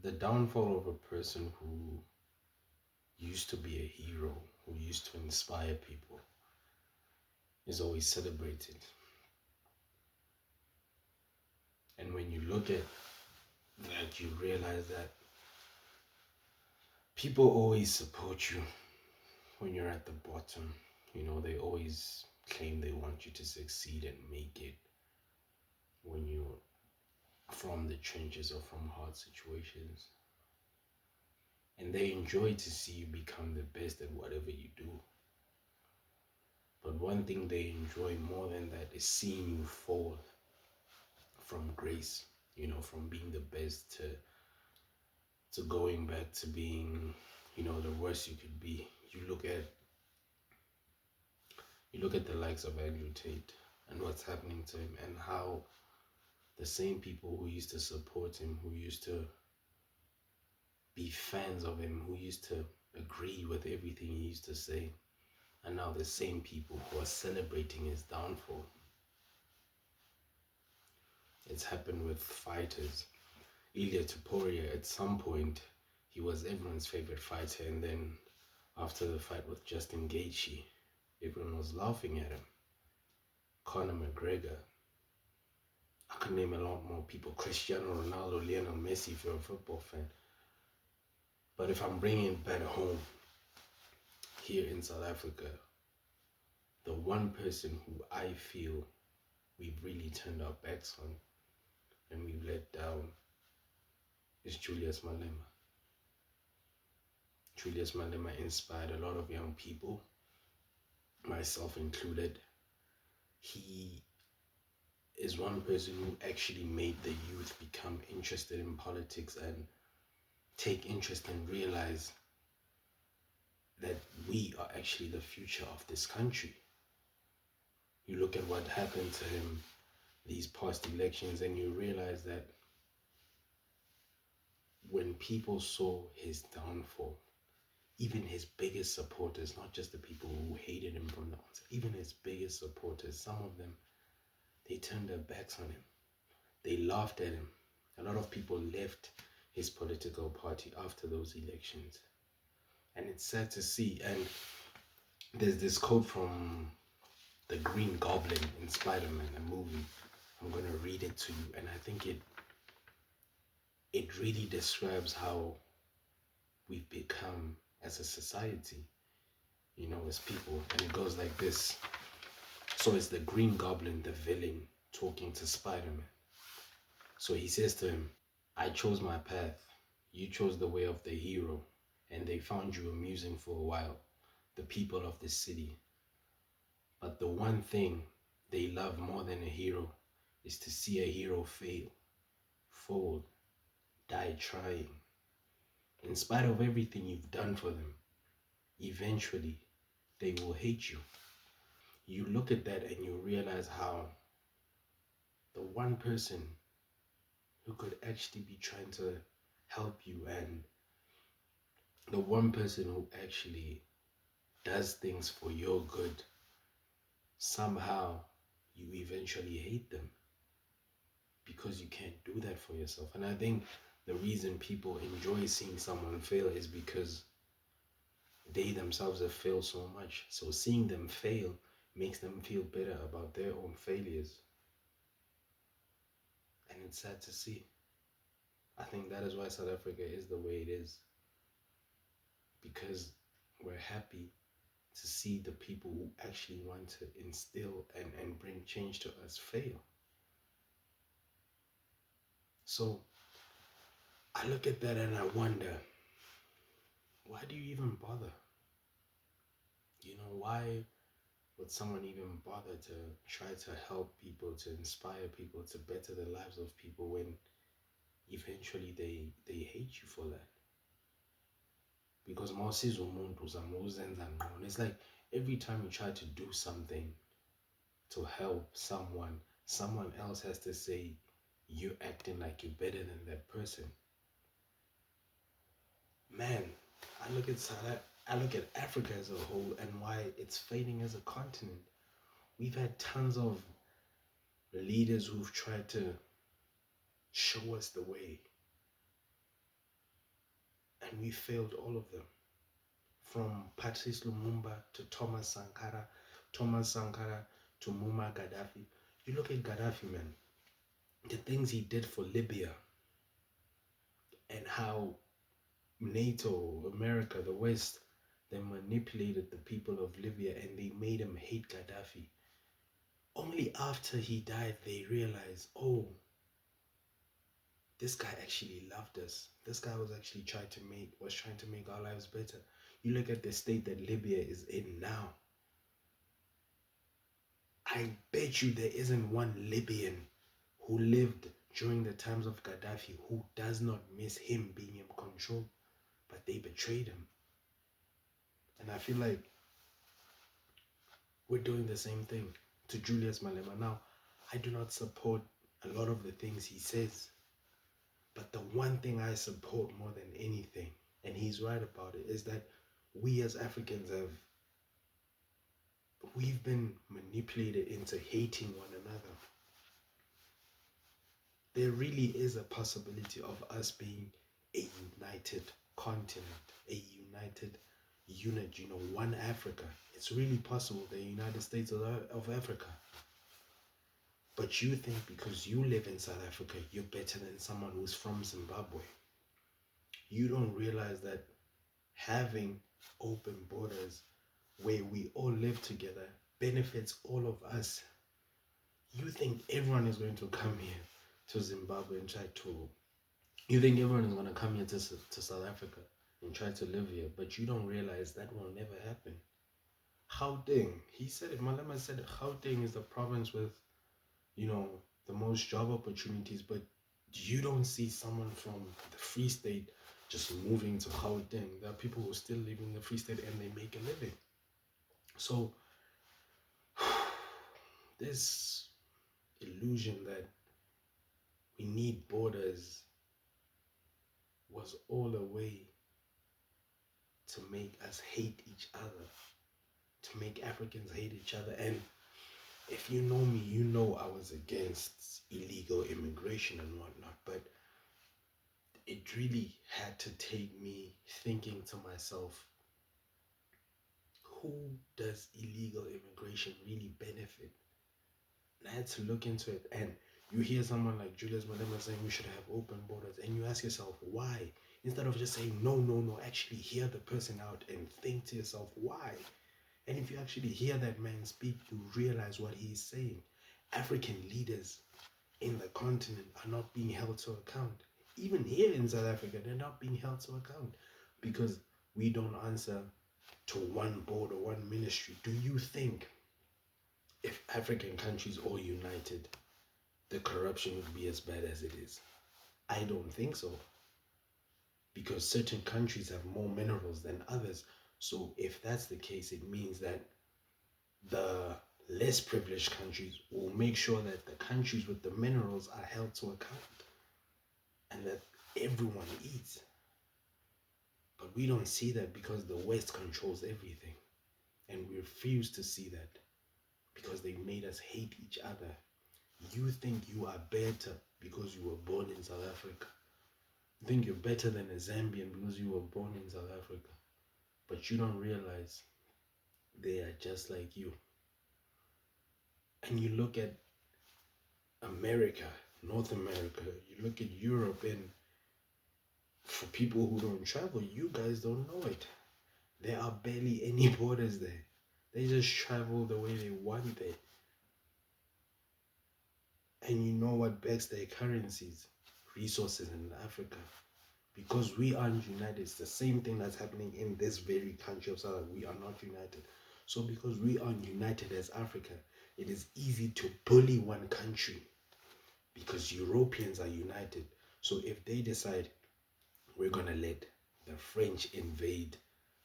the downfall of a person who used to be a hero, who used to inspire people, is always celebrated. And when you look at that, you realize that people always support you when you're at the bottom. They always claim they want you to succeed and make it when you're from the trenches or from hard situations. And they enjoy to see you become the best at whatever you do. But one thing they enjoy more than that is seeing you fall from grace, from being the best to going back to being, the worst you could be. You look at the likes of Andrew Tate and what's happening to him, and how the same people who used to support him, who used to be fans of him, who used to agree with everything he used to say, are now the same people who are celebrating his downfall. It's happened with fighters. Ilia Topuria, at some point, he was everyone's favorite fighter, and then after the fight with Justin Gaethje, everyone was laughing at him. Conor McGregor. I could name a lot more people. Cristiano Ronaldo, Lionel Messi, if you're a football fan. But if I'm bringing it back home, here in South Africa, the one person who I feel we've really turned our backs on and we've let down is Julius Malema. Julius Malema inspired a lot of young people, myself included. He is one person who actually made the youth become interested in politics and take interest and realize that we are actually the future of this country. You look at what happened to him these past elections and you realize that when people saw his downfall, even his biggest supporters, not just the people who hated him from the onset, even his biggest supporters, some of them, they turned their backs on him. They laughed at him. A lot of people left his political party after those elections. And it's sad to see. And there's this quote from the Green Goblin in Spider-Man, a movie. I'm going to read it to you. And I think it really describes how we've become as a society, as people. And it goes like this. So it's the Green Goblin, the villain, talking to Spider-Man. So he says to him, I chose my path. You chose the way of the hero. And they found you amusing for a while, the people of the city. But the one thing they love more than a hero is to see a hero fail, fall, die trying. In spite of everything you've done for them, eventually they will hate you. You look at that and you realize how the one person who could actually be trying to help you and the one person who actually does things for your good, somehow you eventually hate them because you can't do that for yourself. And I think the reason people enjoy seeing someone fail is because they themselves have failed so much. So seeing them fail makes them feel better about their own failures. And it's sad to see. I think that is why South Africa is the way it is. Because we're happy to see the people who actually want to instill and bring change to us fail. So I look at that and I wonder, why do you even bother? Why would someone even bother to try to help people, to inspire people, to better the lives of people when eventually they hate you for that? Because it's like every time you try to do something to help someone else has to say you're acting like you're better than that person. Man, I look at Africa as a whole and why it's fading as a continent. We've had tons of leaders who've tried to show us the way. And we failed all of them. From Patrice Lumumba to Thomas Sankara to Muammar Gadaffi. You look at Gadaffi, man, the things he did for Libya and how NATO, America, the West, they manipulated the people of Libya and they made him hate Gaddafi. Only after he died, they realized, oh, this guy actually loved us. This guy was actually trying to make our lives better. You look at the state that Libya is in now. I bet you there isn't one Libyan who lived during the times of Gaddafi who does not miss him being in control, but they betrayed him. And I feel like we're doing the same thing to Julius Malema. Now, I do not support a lot of the things he says, but the one thing I support more than anything, and he's right about it, is that we as Africans we've been manipulated into hating one another. There really is a possibility of us being a united continent, a united unit, one Africa. It's really possible, the United States of Africa. But you think because you live in South Africa, you're better than someone who's from Zimbabwe. You don't realize that having open borders where we all live together benefits all of us. You think everyone is going to come here to Zimbabwe and you think everyone is going to come here to South Africa and try to live here, but you don't realize that will never happen. Gauteng, he said it, Malema said it, Gauteng is the province with, the most job opportunities, but you don't see someone from the Free State just moving to Gauteng. There are people who are still living in the Free State and they make a living. So, this illusion that we need borders was all a way to make us hate each other, to make Africans hate each other. And if you know me, you know I was against illegal immigration and whatnot, but it really had to take me thinking to myself, who does illegal immigration really benefit? And I had to look into it, and you hear someone like Julius Malema saying we should have open borders, and you ask yourself why, instead of just saying no, actually hear the person out and think to yourself why. And if you actually hear that man speak, you realize what he's saying. African leaders in the continent are not being held to account. Even here in South Africa, they're not being held to account because we don't answer to one board or one ministry. Do you think if African countries all united, the corruption would be as bad as it is? I don't think so. Because certain countries have more minerals than others. So if that's the case, it means that the less privileged countries will make sure that the countries with the minerals are held to account and that everyone eats. But we don't see that because the West controls everything. And we refuse to see that because they made us hate each other. You think you are better because you were born in South Africa. You think you're better than a Zambian because you were born in South Africa. But you don't realize they are just like you. And you look at America, North America, you look at Europe, and for people who don't travel, you guys don't know it. There are barely any borders there. They just travel the way they want there. And you know what backs their currencies? Resources in Africa. Because we aren't united, it's the same thing that's happening in this very country of South Africa. We are not united. So because we aren't united as Africa, it is easy to bully one country because Europeans are united. So if they decide we're going to let the French invade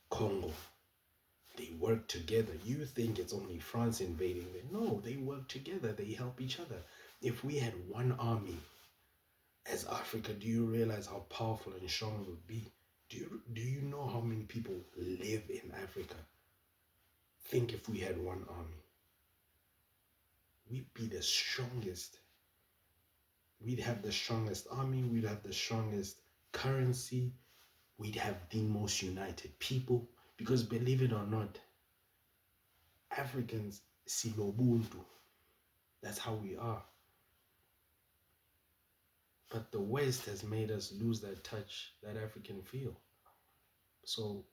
Congo, they work together. You think it's only France invading them. No, they work together. They help each other. If we had one army as Africa, do you realize how powerful and strong it would be? Do you know how many people live in Africa? Think if we had one army. We'd be the strongest. We'd have the strongest army. We'd have the strongest currency. we'd have the most united people. Because believe it or not, Africans, sinobuntu. That's how we are. But the West has made us lose that touch, that African feel. So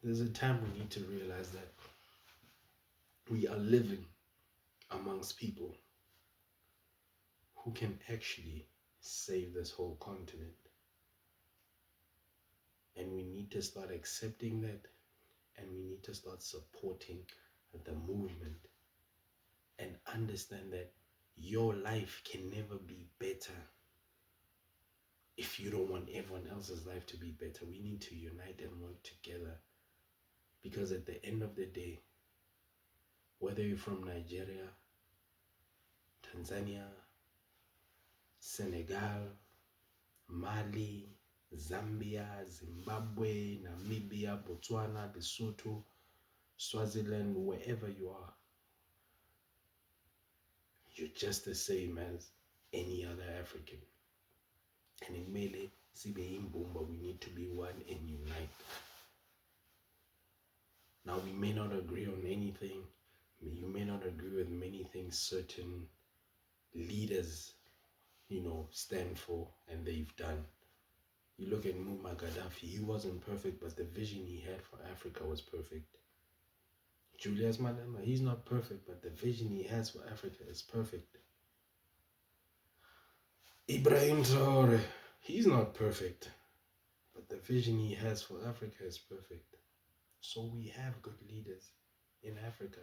there's a time we need to realize that we are living amongst people who can actually save this whole continent. And we need to start accepting that, and we need to start supporting the movement and understand that your life can never be better if you don't want everyone else's life to be better. We need to unite and work together, because at the end of the day, whether you're from Nigeria, Tanzania, Senegal, Mali, Zambia, Zimbabwe, Namibia, Botswana, Lesotho, Swaziland, wherever you are, you're just the same as any other African. And in Mele, Sibe Imbumba, we need to be one and unite. Now, we may not agree on anything. You may not agree with many things certain leaders, stand for and they've done. You look at Muammar Gadaffi, he wasn't perfect, but the vision he had for Africa was perfect. Julius Malema, he's not perfect, but the vision he has for Africa is perfect. Ibrahim Traore, he's not perfect, but the vision he has for Africa is perfect. So we have good leaders in Africa,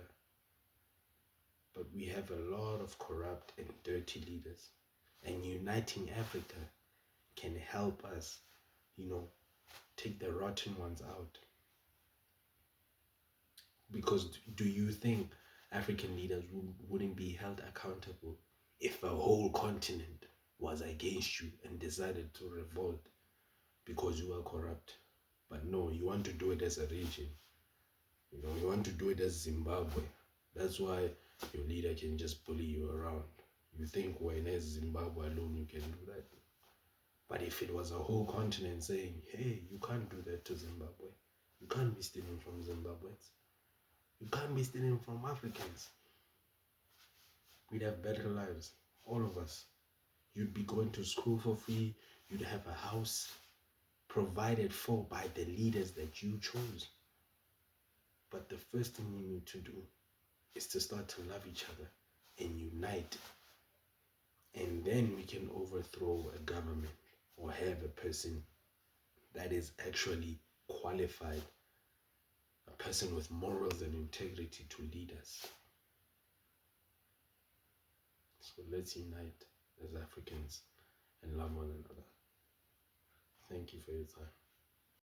but we have a lot of corrupt and dirty leaders. And uniting Africa can help us, take the rotten ones out. Because do you think African leaders wouldn't be held accountable if a whole continent was against you and decided to revolt because you are corrupt? But no, you want to do it as a region. You want to do it as Zimbabwe. That's why your leader can just bully you around. You think when as Zimbabwe alone you can do that. But if it was a whole continent saying, hey, you can't do that to Zimbabwe. You can't be stealing from Zimbabweans. You can't be stealing from Africans. We'd have better lives, all of us. You'd be going to school for free. You'd have a house provided for by the leaders that you chose. But the first thing we need to do is to start to love each other and unite. And then we can overthrow a government or have a person that is actually qualified, a person with morals and integrity to lead us. So let's unite as Africans and love one another. Thank you for your time.